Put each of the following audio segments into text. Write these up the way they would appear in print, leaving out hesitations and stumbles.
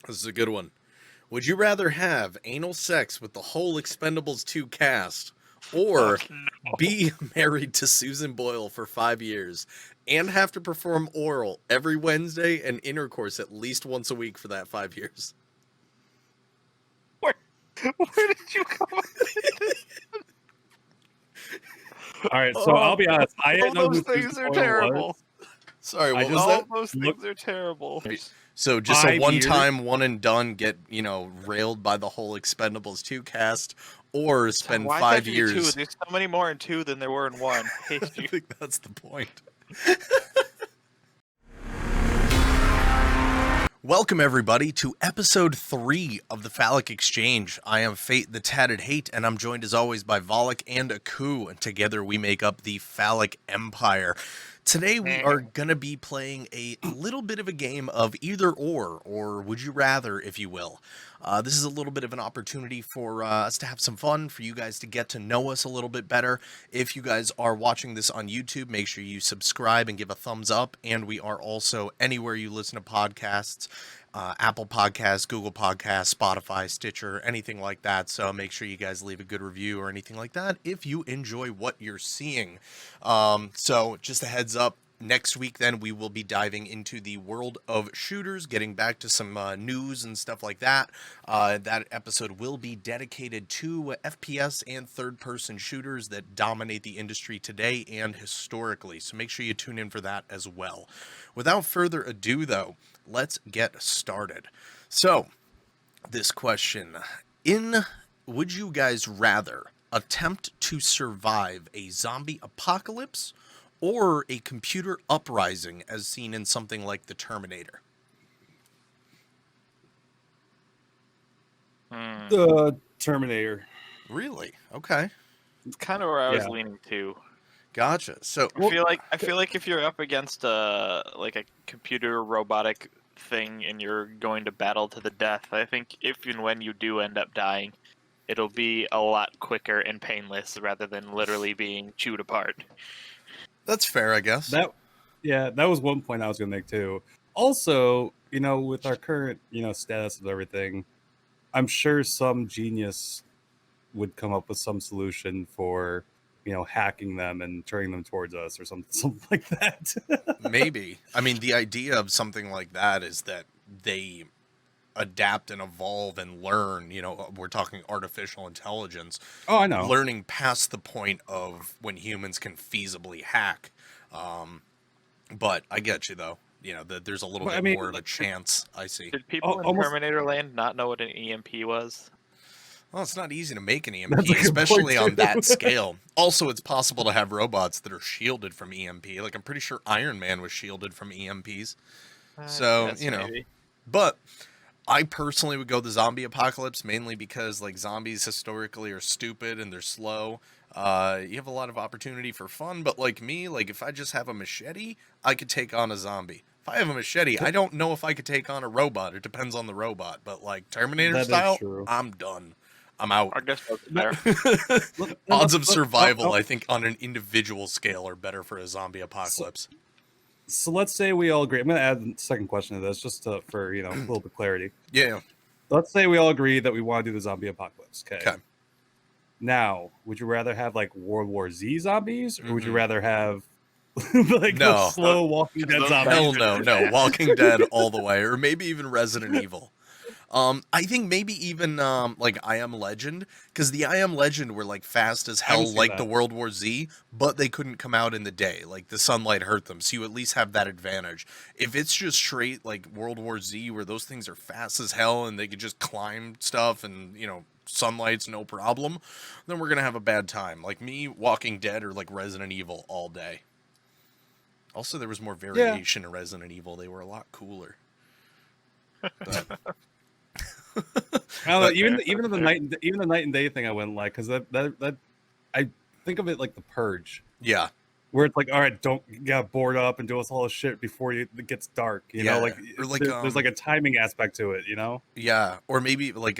This is a good one. Would you rather have anal sex with the whole Expendables 2 cast Oh, or no. be married to Susan Boyle for 5 years and have to perform oral every Wednesday and intercourse at least once a week for that 5 years? Where did you come up with this? All right, so I'll be honest. I didn't know All who those things Susan are Boyle terrible. was. Sorry, I what just was that? All those things are terrible. So just a 5 years? one-time, one and done, get, railed by the whole Expendables 2 cast, or spend Why 5 did you do two? years. There's so many more in two than there were in one. I think that's the point. Welcome, everybody, to episode 3 of the Falic Exchange. I am Fate the Tatted Hate, and I'm joined as always by Falic and Aku, and together we make up the Falic Empire. Today we are going to be playing a little bit of a game of either or would you rather, if you will. This is a little bit of an opportunity for us to have some fun, for you guys to get to know us a little bit better. If you guys are watching this on YouTube, make sure you subscribe and give a thumbs up. And we are also anywhere you listen to podcasts, Apple Podcasts, Google Podcasts, Spotify, Stitcher, anything like that. So make sure you guys leave a good review or anything like that if you enjoy what you're seeing. So just a heads up. Next week, then, we will be diving into the world of shooters, getting back to some news and stuff like that. That episode will be dedicated to FPS and third-person shooters that dominate the industry today and historically. So make sure you tune in for that as well. Without further ado, though, let's get started. So, this question. Would you guys rather attempt to survive a zombie apocalypse or a computer uprising as seen in something like The Terminator? Terminator. Really? Okay. It's kind of where I was Yeah. leaning to. Gotcha. So I feel like if you're up against a computer robotic thing and you're going to battle to the death, I think if and when you do end up dying, it'll be a lot quicker and painless rather than literally being chewed apart. that's fair, I guess. That was one point I was going to make too. Also, with our current, status of everything, I'm sure some genius would come up with some solution for, hacking them and turning them towards us or something like that. Maybe. I mean, the idea of something like that is that they adapt and evolve and learn. We're talking artificial intelligence. Oh, I know. Learning past the point of when humans can feasibly hack. But I get you, though. There's a little bit more of a chance, I see. Did people in Terminator Land not know what an EMP was? Well, it's not easy to make an EMP, especially on that scale. Also, it's possible to have robots that are shielded from EMP. Like, I'm pretty sure Iron Man was shielded from EMPs. So, Maybe. But I personally would go the zombie apocalypse, mainly because, like, zombies historically are stupid and they're slow. You have a lot of opportunity for fun, but like me, like, if I just have a machete, I could take on a zombie. If I have a machete, I don't know if I could take on a robot. It depends on the robot. But, like, Terminator style, I'm done. I'm out. I guess that's fair. Odds of survival, I think, on an individual scale are better for a zombie apocalypse. So let's say we all agree. I'm going to add the second question to this just for, a little bit of clarity. Yeah. Let's say we all agree that we want to do the zombie apocalypse. Okay. Okay. Now, would you rather have like World War Z zombies, or would you rather have No. slow Walking Dead zombies? Hell no. Walking Dead all the way, or maybe even Resident Evil. I think maybe even like I Am Legend, because the I Am Legend were like fast as hell, like the World War Z, but they couldn't come out in the day. Like the sunlight hurt them, so you at least have that advantage. If it's just straight like World War Z, where those things are fast as hell and they could just climb stuff and sunlight's no problem, then we're gonna have a bad time. Like me, Walking Dead or like Resident Evil all day. Also, there was more variation in Resident Evil. They were a lot cooler. But I don't know, even the night and day thing I wouldn't like, because that I think of it like the Purge. Yeah. Where it's like, all right, don't get bored up and do us all this shit before it gets dark. You know, there's like a timing aspect to it. Yeah, or maybe like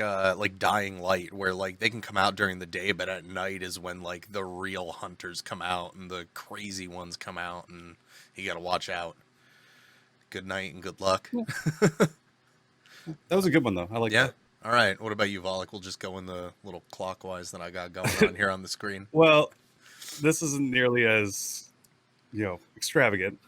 Dying Light, where like they can come out during the day, but at night is when like the real hunters come out and the crazy ones come out, and you got to watch out. Good night and good luck. That was a good one though. I like Yeah. that. All right. What about you, Volek? We'll just go in the little clockwise that I got going on here on the screen. Well, this isn't nearly as extravagant,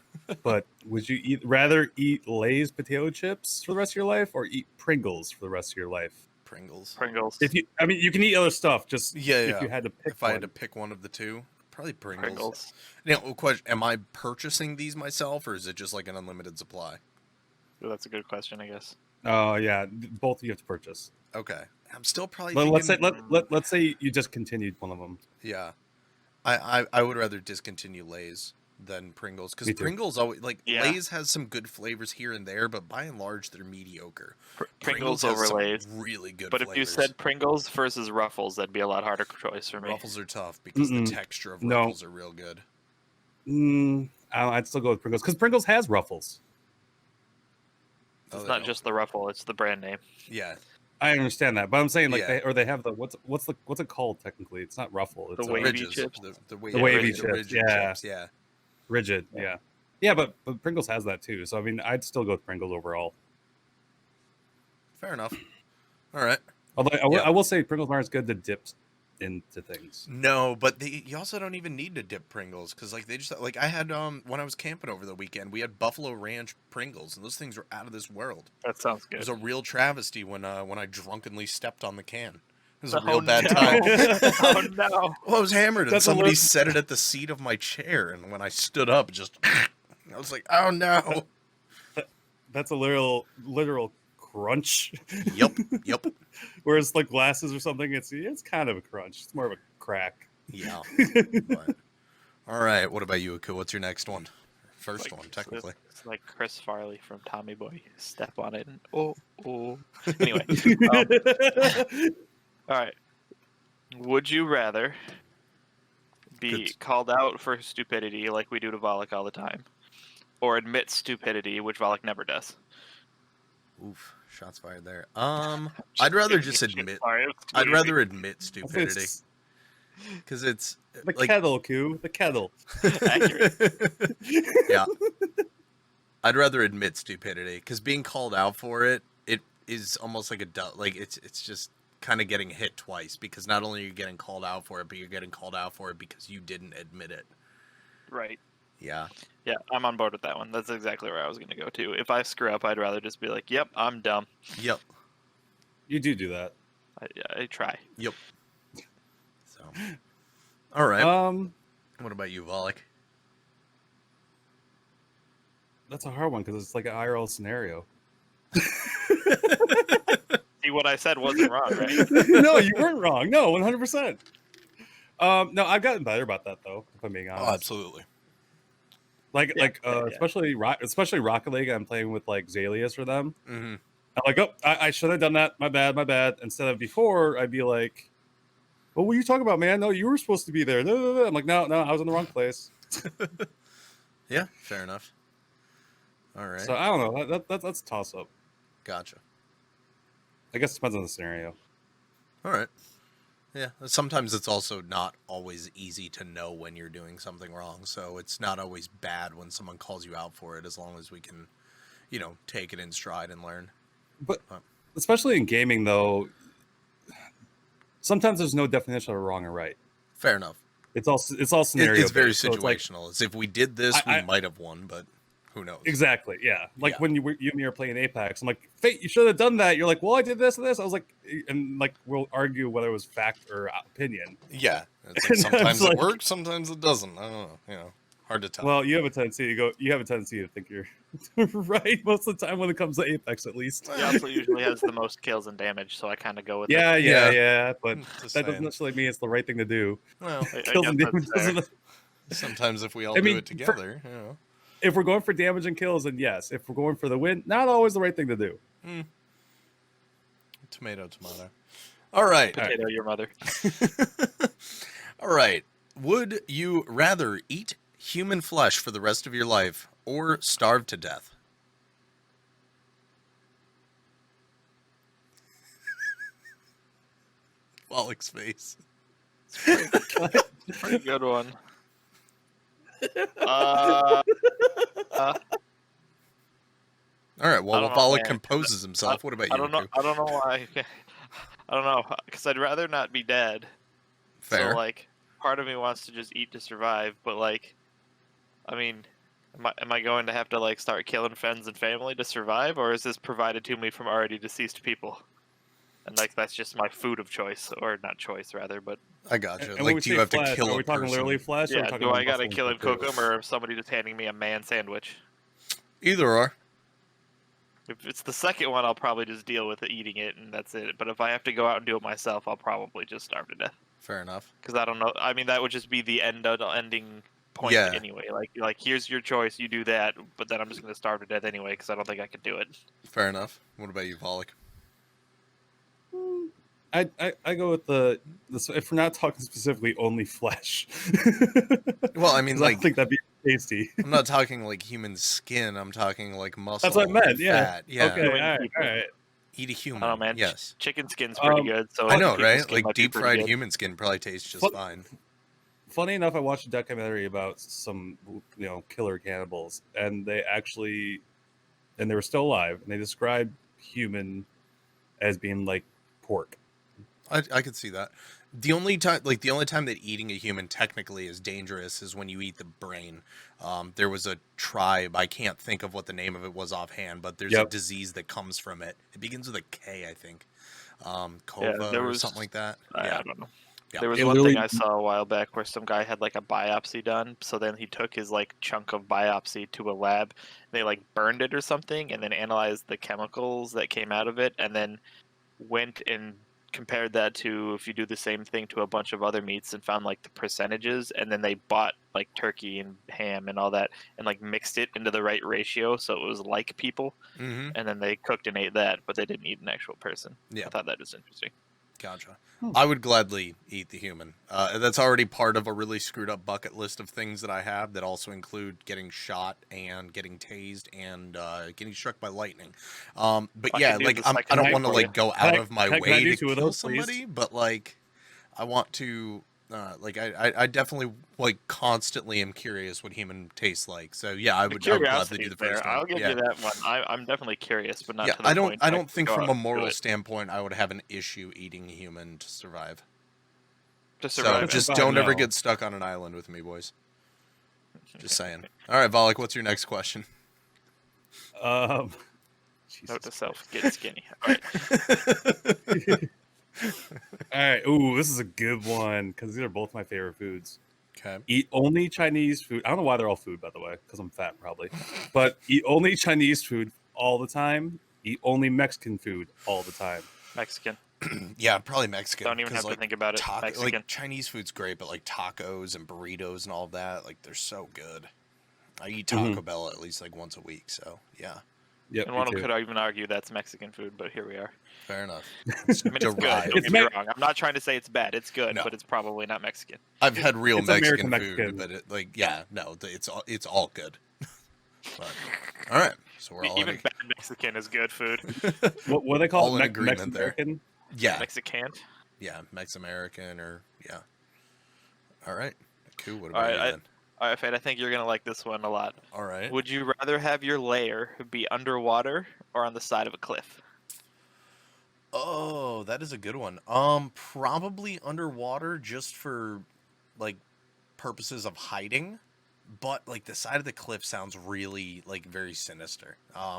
but would you rather eat Lay's potato chips for the rest of your life or eat Pringles for the rest of your life? Pringles. Pringles. You can eat other stuff. Just Yeah. if you had to pick If I one. had to pick one of the two, probably Pringles. Pringles. Now, question: am I purchasing these myself, or is it just like an unlimited supply? Well, that's a good question, I guess. Oh yeah, both you have to purchase. Okay. I'm still probably But thinking. let's say you just continued one of them. Yeah. I would rather discontinue Lay's than Pringles, because Me too. Pringles always Yeah. Lay's has some good flavors here and there, but by and large they're mediocre. Pringles has over some Lay's. really good. But flavors. if you said Pringles versus Ruffles, that'd be a lot harder choice for me. Ruffles are tough because the Mm-mm. texture of No. Ruffles are real good. I'd still go with Pringles because Pringles has Ruffles. It's they not don't. just the Ruffle; it's the brand name. Yeah. I understand that, but I'm saying Yeah. they have the what's it called technically? It's not Ruffle. It's The wavy Ridges. chips? The The wavy the chips, rigid yeah. chips, yeah. rigid. Yeah, but Pringles has that too. So I mean, I'd still go with Pringles overall. Fair enough. All right. Although Yeah. I will say Pringles aren't as good to dip into things. No, but you also don't even need to dip Pringles, because like they just like I had when I was camping over the weekend, we had Buffalo Ranch Pringles, and those things were out of this world. That sounds It good. was a real travesty when I drunkenly stepped on the can. It was a Oh, real bad no. time. Oh no! Well, I was hammered, and That's a somebody little- set it at the seat of my chair, and when I stood up, just I was like, "Oh no!" That's a literal crunch. Yep. Whereas like glasses or something, it's kind of a crunch. It's more of a crack. Yeah. But, all right. What about you, Aku? What's your next one? First one, technically. It's like Chris Farley from Tommy Boy. Step on it. And, oh. Anyway, all right. Would you rather be Good. called out for stupidity like we do to Volek all the time, or admit stupidity, which Volek never does? Oof. Shots fired there. I'd rather just admit. I'd rather admit stupidity, It's because it's the like kettle, Q. The kettle. Accurate. yeah. I'd rather admit stupidity, because being called out for it is almost like it's just kind of getting hit twice, because not only are you getting called out for it, but you're getting called out for it because you didn't admit it. Right. Yeah. Yeah, I'm on board with that one. That's exactly where I was going to go to. If I screw up, I'd rather just be like, "Yep, I'm dumb." Yep. You do that. I try. Yep. So. All right. What about you, Volek? That's a hard one because it's like an IRL scenario. See, what I said wasn't wrong, right? No, you weren't wrong. No, 100%. No, I've gotten better about that though. If I'm being honest. Oh, absolutely. Yeah. Especially Rocket League. I'm playing with like Zalius for them. Mm-hmm. I'm like, oh, I should have done that. My bad. Instead of before, I'd be like, "What were you talking about, man? No, you were supposed to be there." No. I'm like, no, I was in the wrong place. Yeah, fair enough. All right. So I don't know. That's a toss up. Gotcha. I guess it depends on the scenario. All right. Yeah. Sometimes it's also not always easy to know when you're doing something wrong, so it's not always bad when someone calls you out for it, as long as we can, take it in stride and learn. But especially in gaming, though, sometimes there's no definition of wrong or right. Fair enough. It's all scenario. It's very based, so it's like- situational. As if we did this, we might have won, but who knows? Exactly. Yeah. Like Yeah. when you and me are playing Apex, I'm like, Fate, you should have done that. You're like, well, I did this and this. I was like, and like we'll argue whether it was fact or opinion. Yeah. It's like And sometimes it's it like- works, sometimes it doesn't. I don't know. Hard to tell. Well, you have a tendency to think you're right most of the time when it comes to Apex, at least. He also usually has the most kills and damage, so I kind of go with it. Yeah. But Just that doesn't saying. necessarily mean it's the right thing to do. Well, I Kills guess and that's damage fair. doesn't. sometimes if we all I do mean, it together, If we're going for damage and kills, then yes. If we're going for the win, not always the right thing to do. Tomato. All right. Potato, your mother. All right. Would you rather eat human flesh for the rest of your life or starve to death? Pollock's face. Pretty good one. Uh, All right. I Well, don't while know, Falic man. composes himself, what about I you, don't know. Aku? I don't know why. I don't know, because I'd rather not be dead. So Fair. like, part of me wants to just eat to survive, but like, I mean, am I going to have to like start killing friends and family to survive, or is this provided to me from already deceased people? And like that's just my food of choice, or not choice rather, but I gotcha. And when Like, we do you say have to flesh, kill are a we talking literally person? flesh, or are we yeah. talking Do about I gotta muscle kill and and shit cook too? them, or is somebody just handing me a man sandwich? Either or. If it's the second one, I'll probably just deal with eating it, and that's it. But if I have to go out and do it myself, I'll probably just starve to death. Fair enough. Because I don't know. I mean, that would just be the ending point Yeah. anyway. Like here's your choice. You do that, but then I'm just gonna starve to death anyway because I don't think I could do it. Fair enough. What about you, Falic? I go with the if we're not talking specifically only flesh. Well, I mean, 'Cause I don't like, think that'd be tasty. I'm not talking like human skin. I'm talking like muscle That's what I meant. and Yeah. fat. Yeah. Okay. Human All right. people. All right. Eat a I human. don't know, man. Yes. Chicken skin's pretty Um, good. So I know, people's right? skin Like might be deep pretty fried good. human skin probably tastes just What- fine. Funny enough, I watched a documentary about some killer cannibals, and they were still alive, and they described human as being like pork. I could see that. The only time that eating a human technically is dangerous is when you eat the brain. There was a tribe, I can't think of what the name of it was offhand, but there's a Yep. disease that comes from it. It begins with a K, I think. Yeah, Kova there or was something like that. I Yeah. don't know. Yeah. There was It one thing literally- I saw a while back where some guy had like a biopsy done. So then he took his like chunk of biopsy to a lab. They like burned it or something, and then analyzed the chemicals that came out of it, and then went and compared that to if you do the same thing to a bunch of other meats and found like the percentages, and then they bought like turkey and ham and all that and like mixed it into the right ratio so it was like people, Mm-hmm. and then they cooked and ate that, but they didn't eat an actual person. Yeah. I thought that was interesting. Gotcha. Hmm. I would gladly eat the human. That's already part of a really screwed up bucket list of things that I have that also include getting shot and getting tased and getting struck by lightning. But I yeah, can do like the I second don't one want to for like you. go out I- of my can I way do to two of kill those, please? somebody, but like I want to. Like I definitely like constantly am curious what human tastes like. So yeah, I The would gladly curiosity do the is there. first one. I'll give Yeah. you that one. I'm definitely curious, but not Yeah, to the I don't. point I where don't can think go from out a and do moral it. standpoint I would have an issue eating a human to survive. To So survive. just Survive, don't ever no. get stuck on an island with me, boys. Just saying. All right, Volek, what's your next question? Jesus Note to self: Christ. get skinny. All right. All right. Ooh, this is a good one because these are both my favorite foods. Okay. Eat only Chinese food. I don't know why they're all food, by the way, because I'm fat probably. But eat only Chinese food all the time. Eat only Mexican food all the time. Mexican. Yeah, probably Mexican. Don't even 'cause, have like, to think about it. Mexican. like Chinese food's great, but like tacos and burritos and all of that, like they're so good. I eat Taco Bell at least like once a week, so yeah, Yep. And me one too. could even argue that's Mexican food, but here we are. fair enough. I mean, it's good. Derived. Don't It's get me Me- wrong. I'm not trying to say it's bad. It's good, No. but it's probably not Mexican. I've had real It's Mexican American food, Mexican. but it, like yeah, no, it's all good. But, all right, so we're all Even in, bad Mexican is good food. What do they call all it? in agreement Mexican there. American? yeah, Mexican. yeah, Mex-American or yeah. All right, cool. What All about right, you then? All right, Fade, I think you're gonna like this one a lot. All right. Would you rather have your lair be underwater or on the side of a cliff? Oh, that is a good one. Probably underwater just for like purposes of hiding, but like the side of the cliff sounds really like very sinister.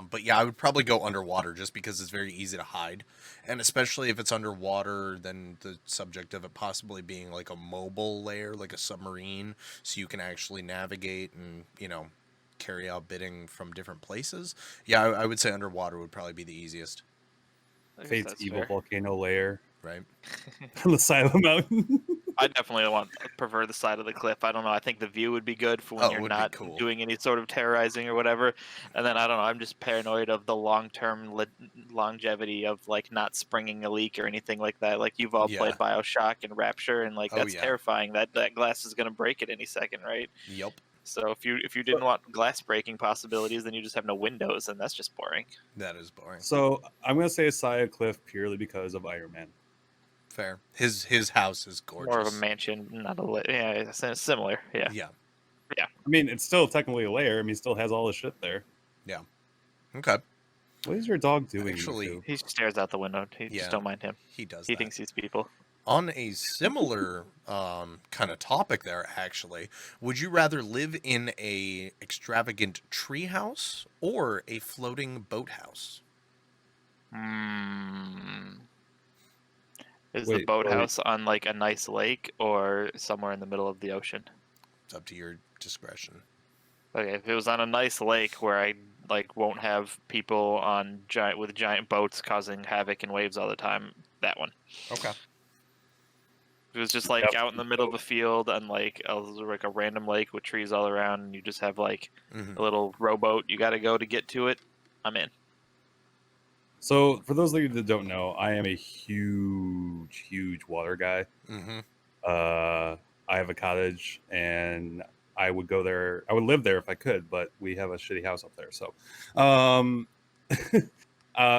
But yeah, I would probably go underwater just because it's very easy to hide, and especially if it's underwater, then the subject of it possibly being like a mobile layer, like a submarine, so you can actually navigate and carry out bidding from different places. Yeah, I would say underwater would probably be the easiest, I guess Fate's that's evil fair. volcano layer right? on the side of the mountain. I definitely prefer the side of the cliff. I don't know. I think the view would be good for when Oh, it you're would be not cool. doing any sort of terrorizing or whatever. And then I don't know. I'm just paranoid of the long-term longevity of like not springing a leak or anything like that. Like you've all Yeah. played BioShock and Rapture, and like Oh, that's yeah. terrifying. That glass is gonna break at any second, right? Yep. So if you didn't want glass breaking possibilities, then you just have no windows, and that's just boring. That is boring. So I'm gonna say a side of cliff purely because of Iron Man. Fair. His house is gorgeous. More of a mansion, not a yeah. It's similar, yeah. Yeah. I mean, it's still technically a layer. I mean, it still has all the shit there. Okay. What is your dog doing? Actually, Nico? He stares out the window. He Yeah. just don't mind him. he does He that. thinks he's people. On a similar kind of topic there, actually, would you rather live in a extravagant treehouse or a floating boathouse? Is the Wait, boathouse on like a nice lake or somewhere in the middle of the ocean? It's up to your discretion. Okay, if it was on a nice lake where I like won't have people on giant boats causing havoc and waves all the time, that one. Okay. If it was just like Yep. out in the middle of a field and like a random lake with trees all around, and you just have like Mm-hmm. a little rowboat you got to go to get to it, I'm in. So, for those of you that don't know, I am a huge water guy. Mm-hmm. I have a cottage, and I would go there. I would live there if I could, but we have a shitty house up there. So,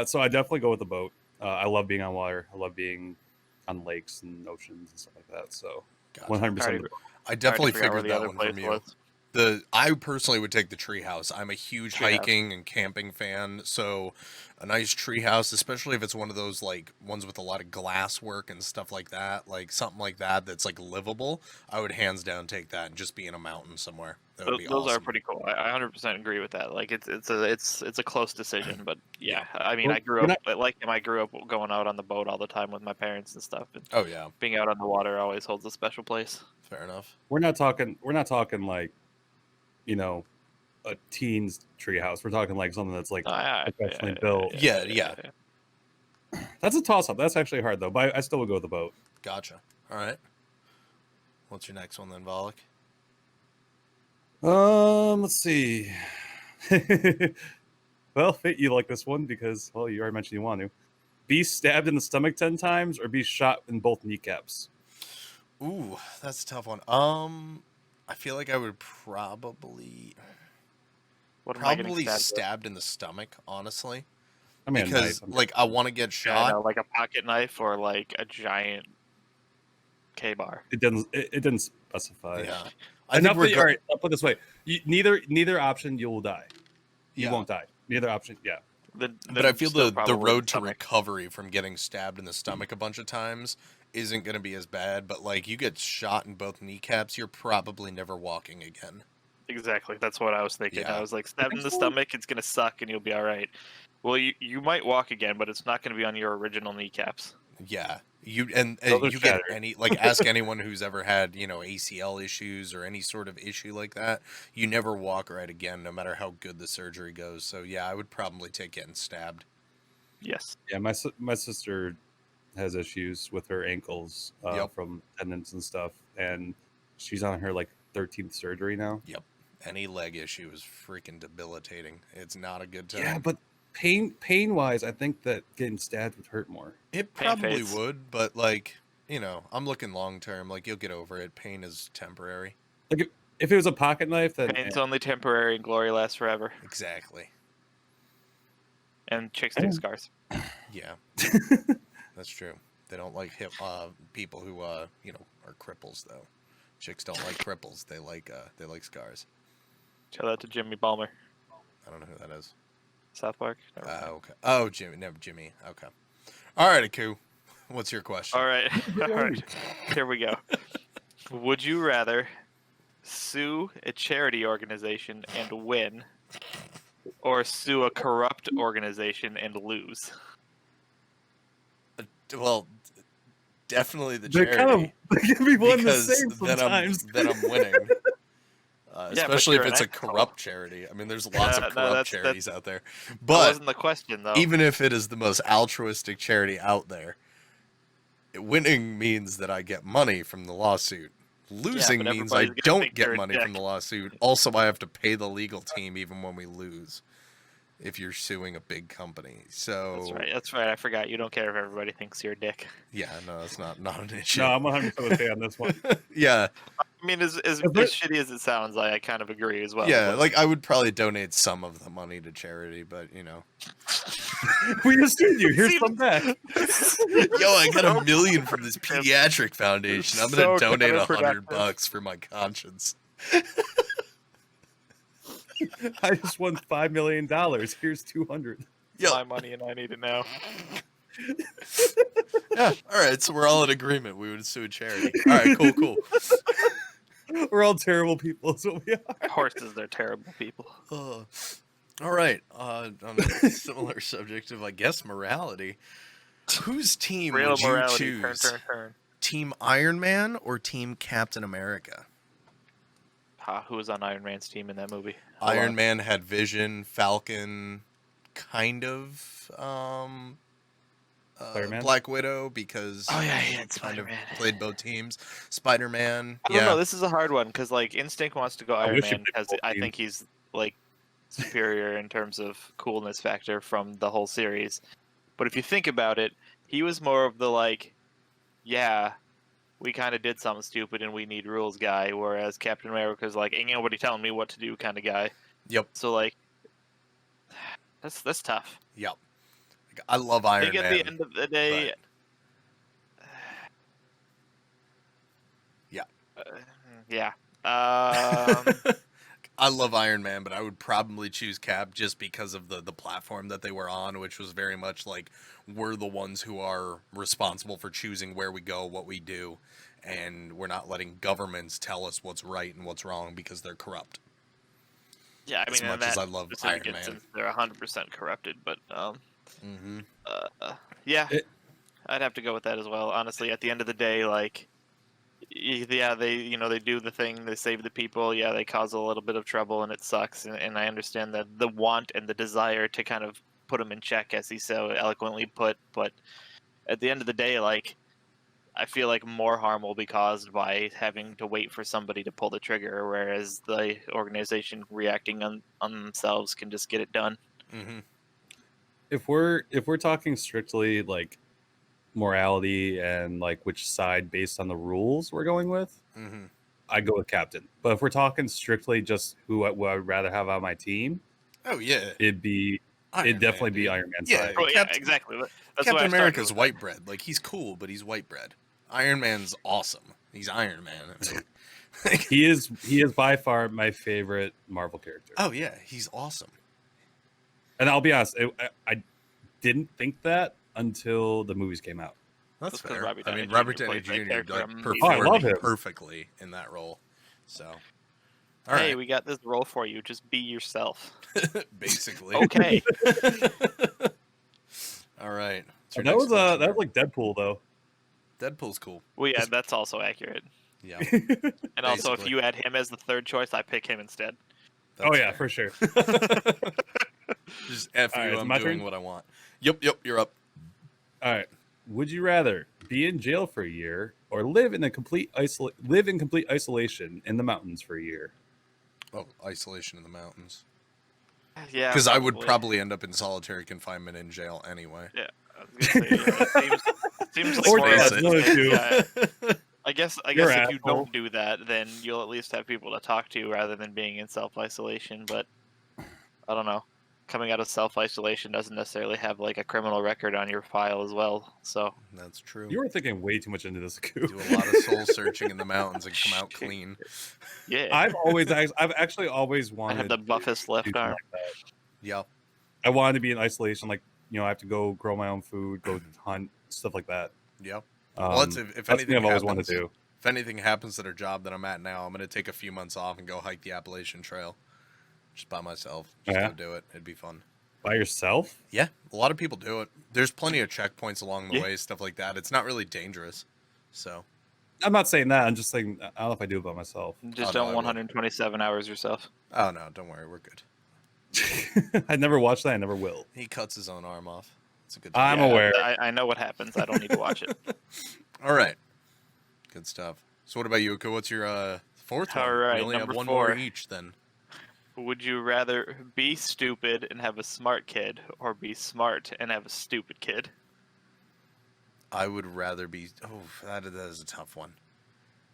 so I definitely go with the boat. I love being on water. I love being on lakes and oceans and stuff like that. So, Gotcha. 100%. I definitely forgot where figured the that other one place from you. was. I personally would take the treehouse. I'm a huge Treehouse. hiking and camping fan, so a nice treehouse, especially if it's one of those like ones with a lot of glass work and stuff like that, like something like that that's like livable, I would hands down take that and just be in a mountain somewhere. That would be Those awesome. are pretty cool. I 100% agree with that. Like it's a close decision, but yeah. I mean, Well, I grew up like him. I grew up going out on the boat all the time with my parents and stuff. And Oh yeah, being out on the water always holds a special place. fair enough. We're not talking like, you know, a teen's treehouse. We're talking like something that's like professionally built. Yeah. That's a toss up. That's actually hard though. But I still would go with the boat. Gotcha. All right. What's your next one then, Volek? Let's see. Well, Fate, you like this one because, well, you already mentioned you want to. Be stabbed in the stomach 10 times or be shot in both kneecaps? Ooh, that's a tough one. I feel like I would probably What am I getting stabbed with? stabbed in the stomach, honestly, I mean, because like I want to get Yeah, I shot. know, like a pocket knife or like a giant K-bar. it didn't specify. Yeah, I Enough think we're all right, I'll put it this way. Neither option you will die. You Yeah. won't die. Neither option, yeah. But I feel still the probably road to stomach. recovery from getting stabbed in the stomach a bunch of times isn't going to be as bad. But like you get shot in both kneecaps, you're probably never walking again. Exactly. That's what I was thinking. Yeah. I was like, stabbed in the Excellent. stomach, it's gonna suck, and you'll be all right. Well, you might walk again, but it's not gonna be on your original kneecaps. Yeah, and Those are you get shattered. ask anyone who's ever had ACL issues or any sort of issue like that. You never walk right again, no matter how good the surgery goes. So yeah, I would probably take getting stabbed. Yes. Yeah, my sister has issues with her ankles Yep. from tendons and stuff, and she's on her like 13th surgery now. Yep. Any leg issue is freaking debilitating. It's not a good time. Yeah, but pain wise, I think that getting stabbed would hurt more. It Pain probably fades. would, but like, I'm looking long term. Like, you'll get over it. Pain is temporary. Like if it was a pocket knife, then Pain's only temporary, and glory lasts forever. Exactly. And chicks take scars. Yeah. That's true. They don't like people who are cripples though. Chicks don't like cripples. They like scars. Shout out to Jimmy Balmer, I don't know who that is. South Park. Never mind. Okay. Oh, Jimmy. Okay. All right, Aku. What's your question? All right. All right. Here we go. Would you rather sue a charity organization and win, or sue a corrupt organization and lose? Well, definitely the they're charity. they can be one and the because same then sometimes. I'm winning. but Especially if you're it's an a asshole. corrupt charity. I mean, there's lots of No, corrupt that's- charities out there. That But wasn't the question, though. even if it is the most altruistic charity out there, winning means that I get money from the lawsuit. Losing but means I everybody's gonna don't think you're get a money dick. from the lawsuit. Also, I have to pay the legal team even when we lose. If you're suing a big company, so That's right. That's right. I forgot. You don't care if everybody thinks you're a dick. yeah, no, that's not an issue. No, I'm 100% with you on this one. Yeah, I mean, as there- shitty as it sounds, I kind of agree as well. yeah, but- like I would probably donate some of the money to charity, but We just sued you. Here's some back. yo, I got $1 million from this pediatric foundation. I'm gonna So donate counterproductive. $100 for my conscience. I just won $5 million. Here's 200. Yep. my money, and I need it now. Yeah. All right. So we're all in agreement. We would sue a charity. All right. Cool. We're all terrible people, is what we are. Horses, they're terrible people. All right. On a similar subject of, I guess, morality. Whose team Real would you morality, choose? turn. Team Iron Man or Team Captain America? Who was on Iron Man's team in that movie? Iron Man had Vision, Falcon, kind of Spider-Man? Black Widow, because Oh, yeah, he he had kind of Spider-Man. played both teams. Spider-Man, I don't know. This is a hard one because like Instinct wants to go Iron wish he Man picked because both I teams. think he's like superior in terms of coolness factor from the whole series. But if you think about it, he was more of the like, yeah, we kind of did something stupid and we need rules guy, whereas Captain America's like, ain't nobody telling me what to do kind of guy. Yep. So like, that's tough. Yep. I love I Iron think at Man. the end of the day, Yeah. yeah. I love Iron Man, but I would probably choose Cap just because of the platform that they were on, which was very much like we're the ones who are responsible for choosing where we go, what we do, and we're not letting governments tell us what's right and what's wrong because they're corrupt. Yeah, I mean, As much as I love specific Iron Man. instance, they're 100% corrupted, but Mm-hmm. yeah, It- I'd have to go with that as well. Honestly, at the end of the day, like, yeah, they do the thing, they save the people. Yeah, they cause a little bit of trouble, and it sucks. And I understand that the want and the desire to kind of put them in check, as he so eloquently put. But at the end of the day, like, I feel like more harm will be caused by having to wait for somebody to pull the trigger, whereas the organization reacting on themselves can just get it done. Mm-hmm. If we're talking strictly like morality and like which side based on the rules we're going with, Mm-hmm. I go with Captain. But if we're talking strictly just who I would rather have on my team, Oh yeah. it'd definitely be dude. Iron Man's Yeah, side. Oh, yeah, Captain- exactly. That's why Captain I started America's with that. white bread. Like, he's cool, but he's white bread. Iron Man's awesome. He's Iron Man. He is by far my favorite Marvel character. Oh yeah, he's awesome. And I'll be honest, I didn't think that until the movies came out. That's That's 'cause fair. Robert I Downey mean, Jr. Robert Downey plays that Jr. character like amazingly. Oh, I love performed him. perfectly in that role. So, all Hey, right, we got this role for you. Just be yourself. basically. Okay. All right. What's your That next was question that here? was like Deadpool though. Deadpool's cool. Well, yeah, that's also accurate. Yeah. And also, if Basically. you had him as the third choice, I pick him instead. Oh That's yeah, fair. for sure. Just F All you, right, is it I'm my doing turn? what I want. Yep, you're up. All right. Would you rather be in jail for a year or live in complete isolation in the mountains for a year? Oh, isolation in the mountains. Yeah, Because I would probably end up in solitary confinement in jail anyway. Yeah, I was gonna say, yeah, it seems like Or more or face less it. the one of same. two. Yeah, I guess You're if you asshole. don't do that, then you'll at least have people to talk to rather than being in self-isolation. But I don't know. Coming out of self-isolation doesn't necessarily have like a criminal record on your file as well. So That's true. You were thinking way too much into this, Do Coop. a lot of soul searching in the mountains and come out clean. yeah, I've actually always I wanted have the to buffest do left something arm. like that. Yeah. I wanted to be in isolation, like I have to go grow my own food, go hunt, stuff like that. Yeah. Well, if That's anything something I've always happens, wanted to do. if anything happens at our job that I'm at now, I'm gonna take a few months off and go hike the Appalachian Trail, just by myself. Just Yeah? go do it. It'd be fun. By yourself? Yeah, a lot of people do it. There's plenty of checkpoints along the Yeah. way, stuff like that. It's not really dangerous. So I'm not saying that. I'm just saying I don't know if I do it by myself. Just Oh, no, I don't would. 127 hours yourself. oh no, don't worry, we're good. I never watched that. I never will. He cuts his own arm off. It's a good. I'm Yeah, aware. I know what happens. I don't need to watch it. All right, good stuff. So what about you, Uko? What's your fourth one? All right, we only have number one 4. more each then. Would you rather be stupid and have a smart kid, or be smart and have a stupid kid? I would rather be. Oh, that is a tough one.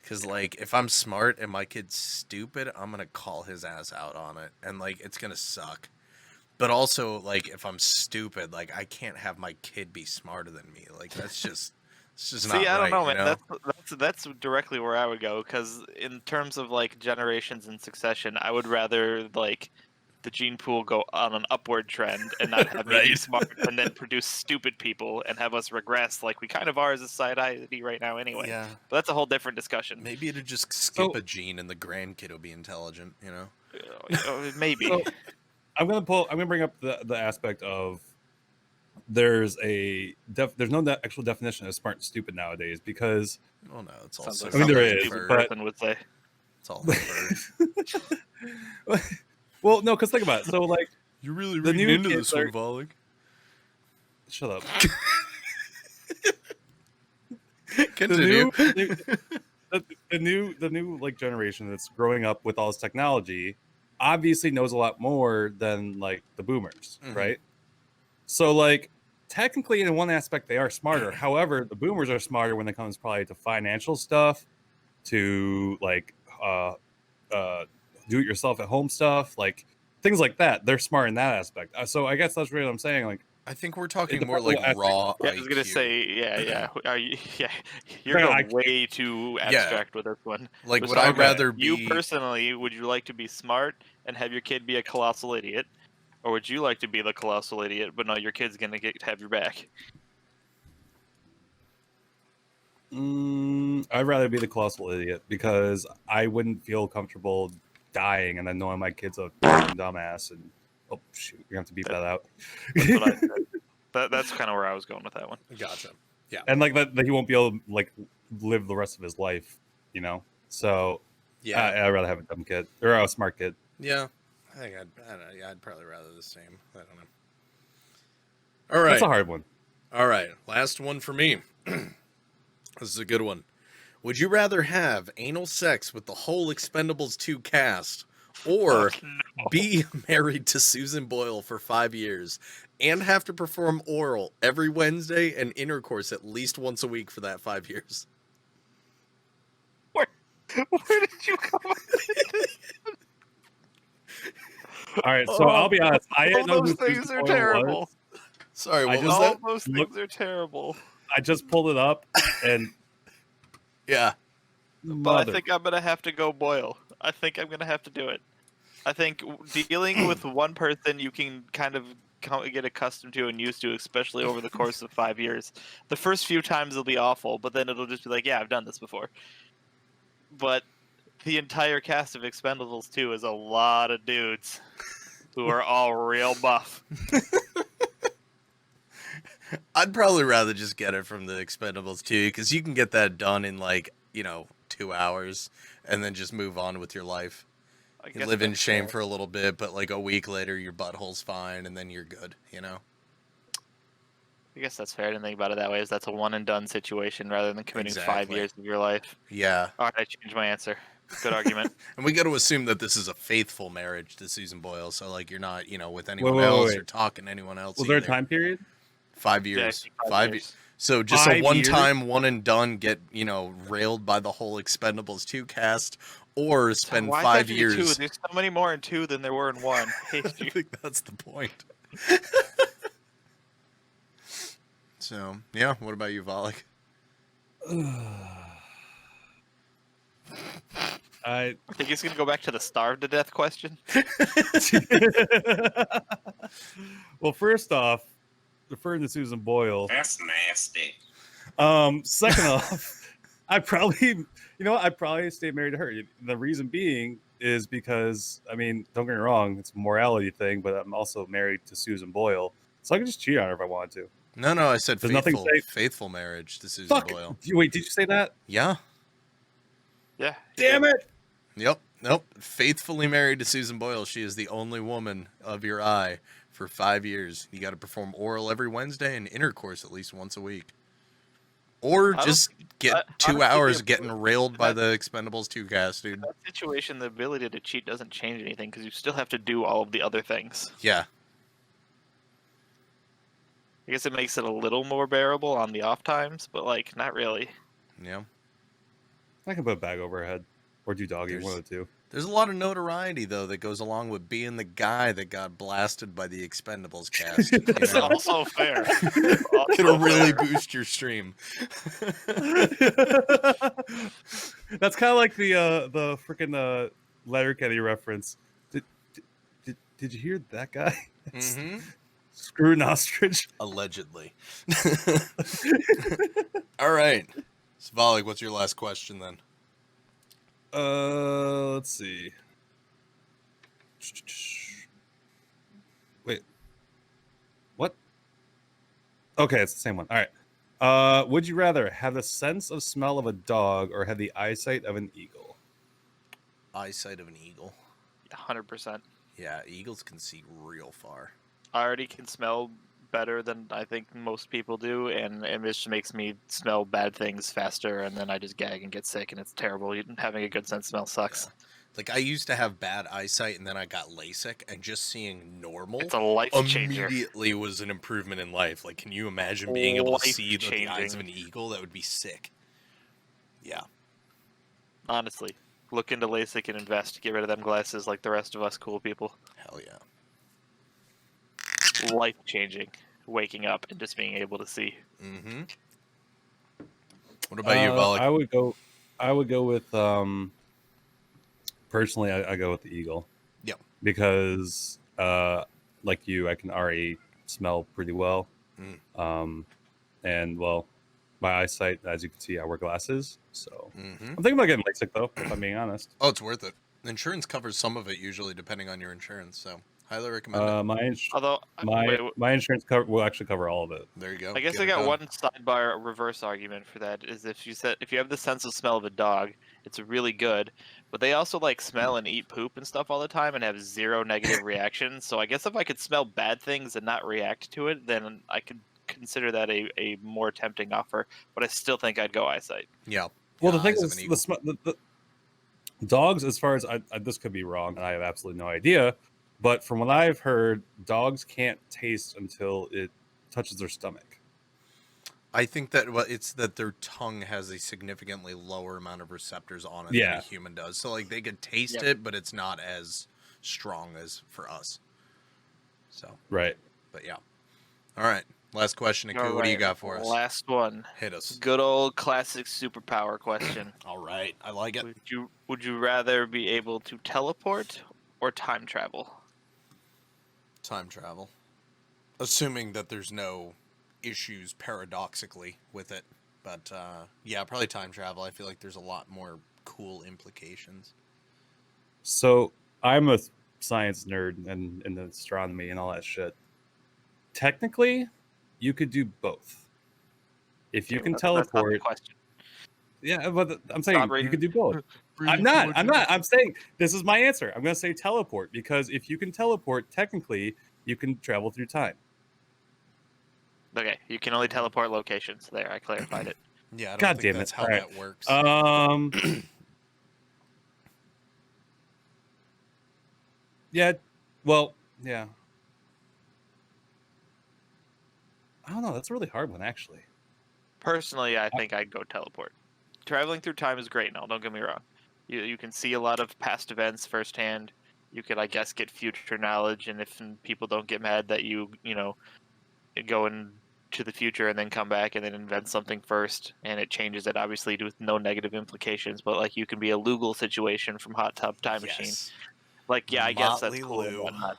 Because, like, if I'm smart and my kid's stupid, I'm going to call his ass out on it. And, like, it's going to suck. But also, like, if I'm stupid, like, I can't have my kid be smarter than me. Like, that's just. It's just not See, I don't right, know, you man. know? That's directly where I would go. Because in terms of like generations in succession, I would rather like the gene pool go on an upward trend and not have me be Right. smart and then produce stupid people and have us regress like we kind of are as a society right now anyway. Yeah. But that's a whole different discussion. Maybe it'd just skip So- a gene and the grandkid will be intelligent, you know? Maybe. So, I'm gonna bring up the aspect of there's no actual definition of smart and stupid nowadays, because Well, no, it's all Sounds so like I mean, there something a is, stupid but- person would say. it's all over. well, no, because think about it. So like, You're really The reading new into kids this one, are- Falic. shut up. Continue. The new like generation that's growing up with all this technology obviously knows a lot more than like the boomers, Mhm. right? So like technically in one aspect they are smarter. However, the boomers are smarter when it comes probably to financial stuff, to like do it yourself at home stuff, like things like that. They're smart in that aspect. So I guess that's really what I'm saying. Like, I think we're talking It more depends like on what raw Yeah, I was gonna IQ. say, yeah. Are you, yeah, you're Like, going IQ. way too abstract with this one. Like, We're would I talking rather about you be... personally? Would you like to be smart and have your kid be a colossal idiot, or would you like to be the colossal idiot, but no, your kid's gonna have your back? I'd rather be the colossal idiot, because I wouldn't feel comfortable dying and then knowing my kid's a fucking dumbass. And oh shoot, we have to beep that out. That's what I said. That's kind of where I was going with that one. Gotcha. And like that he won't be able to like live the rest of his life, you know. So Yeah. I'd rather have a dumb kid or a smart kid. Yeah. I think I'd probably rather the same. I don't know. All right. That's a hard one. All right. Last one for me. This is a good one. Would you rather have anal sex with the whole Expendables 2 cast, or be married to Susan Boyle for 5 years and have to perform oral every Wednesday and intercourse at least once a week for that 5 years? Where did you come up with this? All right, so I'll be honest. I All didn't know those who things Susan are Boyle terrible. was. Sorry, what I was just- that? All those Look- things are terrible. I just pulled it up and Yeah. But I think I'm gonna have to go Boyle. I think I'm gonna have to do it. I think dealing with one person you can kind of get accustomed to and used to, especially over the course of 5 years. The first few times it'll be awful, but then it'll just be like, yeah, I've done this before. But the entire cast of Expendables 2 is a lot of dudes who are all real buff. I'd probably rather just get it from the Expendables 2, because you can get that done in, like, 2 hours and then just move on with your life. I You guess live in that's shame fair. for a little bit, but like a week later, your butthole's fine, and then you're good, I guess that's fair to think about it that way. Is that's a one and done situation rather than committing 5 Exactly. years of your life. Yeah. All right, I changed my answer. Good argument. And we got to assume that this is a faithful marriage to Susan Boyle, so like you're not, with anyone wait, else wait. or talking to anyone else. was there a either. time period? 5 Yeah, I years. think 5 years. So just 5 a years? one-time, one and done, get railed by the whole Expendables 2 cast, or spend Why 5 does that be two? years. There's so many more in 2 than there were in 1. I think that's the point. So yeah, what about you, Volek? I I think he's gonna go back to the starved to death question. well, first off, referring to Susan Boyle. That's nasty. Second off, I'd probably stay married to her. The reason being is because, I mean, don't get me wrong, it's a morality thing, but I'm also married to Susan Boyle, so I can just cheat on her if I wanted to. No, I said There's nothing faithful marriage to Susan Fuck! Boyle. Wait, did you say that? Yeah. Yeah. Damn it! Yep. Nope. Faithfully married to Susan Boyle. She is the only woman of your eye for 5 years. You got to perform oral every Wednesday and intercourse at least once a week. Or I don't just get honestly, 2 hours the- getting railed by the Expendables 2 cast, dude. In that situation, the ability to cheat doesn't change anything because you still have to do all of the other things. Yeah. I guess it makes it a little more bearable on the off times, but like not really. Yeah. I can put a bag over her head or do doggy, one of the two. There's a lot of notoriety, though, that goes along with being the guy that got blasted by the Expendables cast. It's also fair. Also It'll really fair. boost your stream. That's kind of like the freaking Letterkenny reference. Did you hear that guy? Mm-hmm. Screw an ostrich. Allegedly. All right. Falic, what's your last question then? Let's see. Wait. What? Okay, it's the same one. All right. Would you rather have the sense of smell of a dog or have the eyesight of an eagle? Eyesight of an eagle. 100%. Yeah, eagles can see real far. I already can smell better than I think most people do, and it just makes me smell bad things faster, and then I just gag and get sick, and it's terrible. Having a good sense of smell sucks. Yeah. Like, I used to have bad eyesight, and then I got LASIK, and just seeing normal It's a life changer. immediately was an improvement in life. Like, can you imagine being able to see with the eyes of Life-changing. an eagle? That would be sick. Yeah. Honestly, look into LASIK and invest. Get rid of them glasses like the rest of us cool people. Hell yeah. Life changing. Waking up and just being able to see. Mm-hmm. What about you, Falic? I would go with personally I go with the eagle. Yep. Because like you, I can already smell pretty well. And well, my eyesight, as you can see, I wear glasses. So I'm thinking about getting LASIK though, if I'm being honest. Oh, it's worth it. Insurance covers some of it usually, depending on your insurance. So highly recommend it. Although my insurance will actually cover all of it. There you go. I guess Get I it got done. one sidebar reverse argument for that is if you have the sense of smell of a dog, it's really good, but they also like smell and eat poop and stuff all the time and have zero negative reactions. So I guess if I could smell bad things and not react to it, then I could consider that a more tempting offer. But I still think I'd go eyesight. Yeah. Well, the thing eyes of is, an eagle. the dogs, as far as this could be wrong, and I have absolutely no idea, but from what I've heard, dogs can't taste until it touches their stomach. I think that it's that their tongue has a significantly lower amount of receptors on it than Yeah. a human does. So like they could taste Yep. it, but it's not as strong as for us. So Right. but yeah. All right. Last question, Aku. What do you got for us? Last one. Hit us. Good old classic superpower question. All right. I like it. Would you rather be able to teleport or time travel? Time travel. Assuming that there's no issues paradoxically with it. But yeah, probably time travel. I feel like there's a lot more cool implications. So I'm a science nerd and in astronomy and all that shit. Technically, you could do both. If you can That's not the teleport, question. yeah, but I'm saying Stop you reading- could do both. I'm not. I'm saying this is my answer. I'm going to say teleport because if you can teleport, technically, you can travel through time. Okay, you can only teleport locations. There, I clarified it. Yeah, I don't God think damn it. that's how All right. that works. Yeah. Well, yeah. I don't know. That's a really hard one, actually. Personally, I think I'd go teleport. Traveling through time is great now, don't get me wrong. You can see a lot of past events firsthand. You could, I guess, get future knowledge, and if people don't get mad that you go into the future and then come back and then invent something first, and it changes it, obviously, with no negative implications, but, like, you can be a Lugal situation from Hot Tub Time Machine. Yes. Like, yeah, I guess that's Motley cool and Lou. whatnot.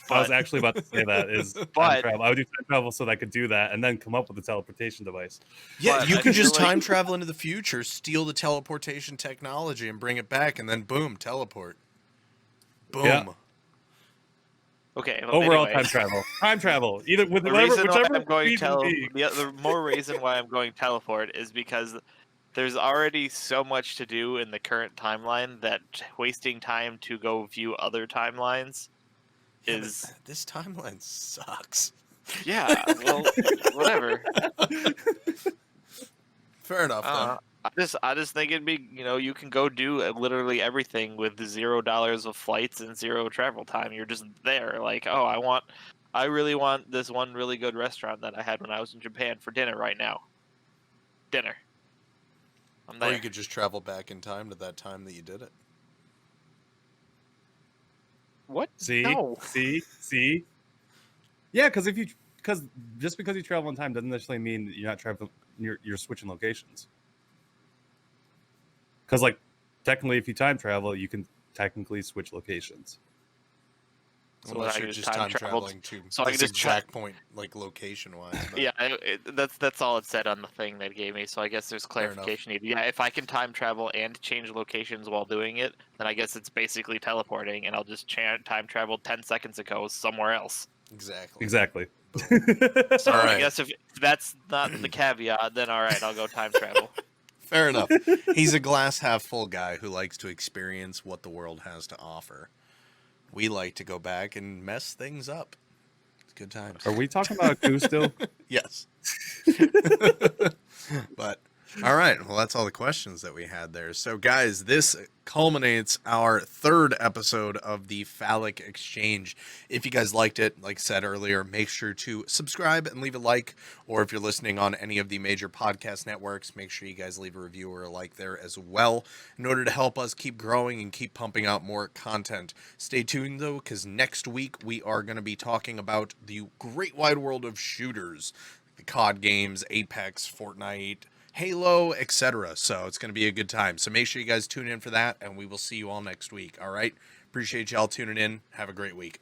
I was But- actually about to say that is time But- travel. I would do time travel so that I could do that and then come up with a teleportation device. Yeah, But you I could feel just like- time travel into the future, steal the teleportation technology, and bring it back, and then boom, teleport. Boom. Yeah. Okay, well, Overall, anyways. time travel. Either with The whatever, reason why whichever I'm going reason be. the more reason why I'm going teleport is because there's already so much to do in the current timeline that wasting time to go view other timelines Yeah, but is this timeline sucks. yeah, well, whatever. Fair enough, though. I just think it'd be you can go do literally everything with $0 of flights and zero travel time. You're just there, like, oh, I really want this one really good restaurant that I had when I was in Japan for dinner right now. Dinner. I'm there. Or you could just travel back in time to that time that you did it. What? See, No. see. Yeah, because just because you travel in time doesn't necessarily mean you're not traveling. You're switching locations. Because technically, if you time travel, you can technically switch locations. So Unless I you're can just time traveling to so I this can just exact point, like location-wise. But Yeah, that's all it said on the thing that gave me. So I guess there's Fair enough. clarification needed. Yeah, if I can time travel and change locations while doing it, then I guess it's basically teleporting, and I'll just time travel 10 seconds ago somewhere else. Exactly. Exactly. So All I right. guess if that's not the caveat, then all right, I'll go time travel. Fair enough. He's a glass half full guy who likes to experience what the world has to offer. We like to go back and mess things up. It's good times. Are we talking about Aku still? Yes. But all right, well, that's all the questions that we had there. So guys, this culminates our third episode of the Phallic Exchange. If you guys liked it, like I said earlier, make sure to subscribe and leave a like, or if you're listening on any of the major podcast networks, make sure you guys leave a review or a like there as well in order to help us keep growing and keep pumping out more content. Stay tuned though, because next week we are going to be talking about the great wide world of shooters, the COD games, Apex, Fortnite, Halo, etc. So it's going to be a good time. So make sure you guys tune in for that, and we will see you all next week. All right? Appreciate y'all tuning in. Have a great week.